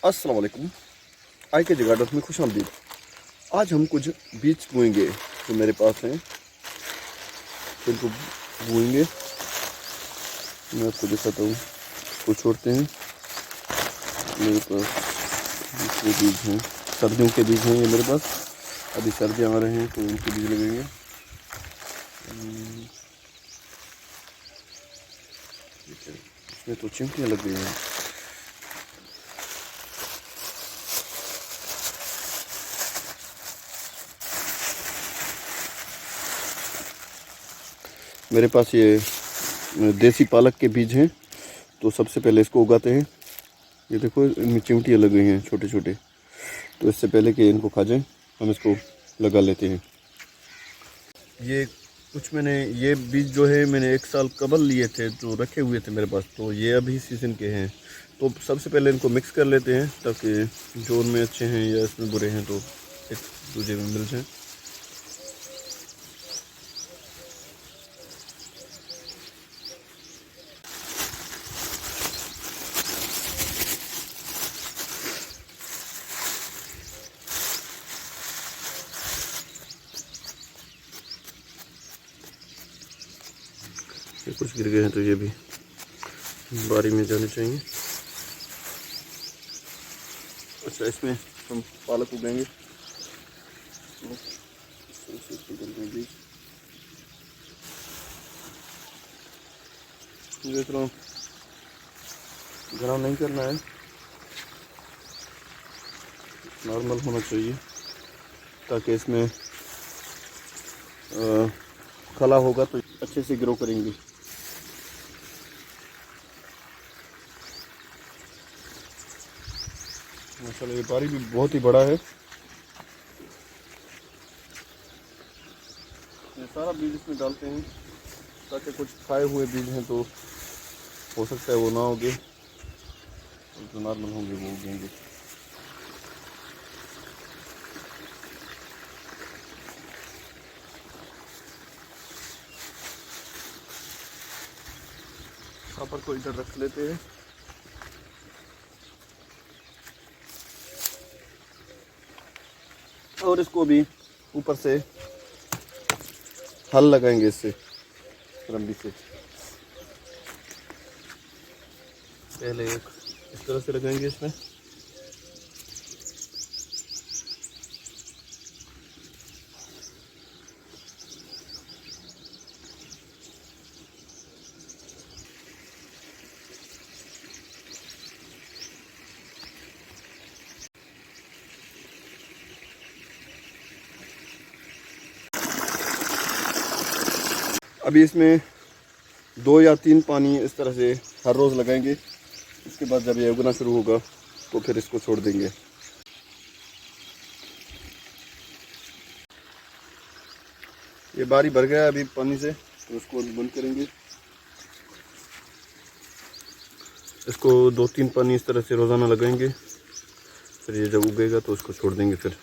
अस्सलाम वालेकुम। आई के गार्डन में खुश आमदीद। आज हम कुछ बीज बोएंगे जो मेरे पास हैं, तो इनको बोएंगे। मैं आपको दिखाता हूँ, इसको छोड़ते हैं। मेरे पास ये बीज हैं, सर्दियों के बीज हैं ये मेरे पास। अभी सर्दियाँ आ रहे हैं तो इनके बीज लगेंगे। इसमें तो चिमटियाँ लग गई हैं। मेरे पास ये देसी पालक के बीज हैं, तो सबसे पहले इसको उगाते हैं। ये देखो, इनमें चिमटियाँ लग गई हैं छोटे छोटे, तो इससे पहले कि इनको खा जाएं हम इसको लगा लेते हैं। ये कुछ ये बीज जो है मैंने 1 साल कबल लिए थे, जो रखे हुए थे मेरे पास, तो ये अभी सीज़न के हैं। तो सबसे पहले इनको मिक्स कर लेते हैं ताकि जो उनमें अच्छे हैं या इसमें बुरे हैं तो एक दूसरे में मिल जाएँ। ये कुछ गिर गए हैं तो ये भी बारी में जाने चाहिए। अच्छा, इसमें हम पालक उगाएंगे। देख रहा हूँ, गरम नहीं करना है, नॉर्मल होना चाहिए ताकि इसमें खला होगा तो अच्छे से ग्रो करेंगे। माशाल्लाह, ये बारी भी बहुत ही बड़ा है। ये सारा बीज इसमें डालते हैं ताकि कुछ खाए हुए बीज हैं तो हो सकता है वो ना उगे, जो नॉर्मल होंगे वो उगेंगे। कॉपर को इधर रख लेते हैं। और इसको भी ऊपर से हल लगाएंगे, इससे रंबी से। पहले एक इस तरह से लगाएंगे इसमें, अभी इसमें 2 या 3 पानी इस तरह से हर रोज़ लगाएंगे। इसके बाद जब ये उगना शुरू होगा तो फिर इसको छोड़ देंगे। ये बारी भर गया अभी पानी से, तो इसको अभी बंद करेंगे। इसको 2-3 पानी इस तरह से रोज़ाना लगाएंगे, फिर ये जब उगेगा तो उसको छोड़ देंगे फिर।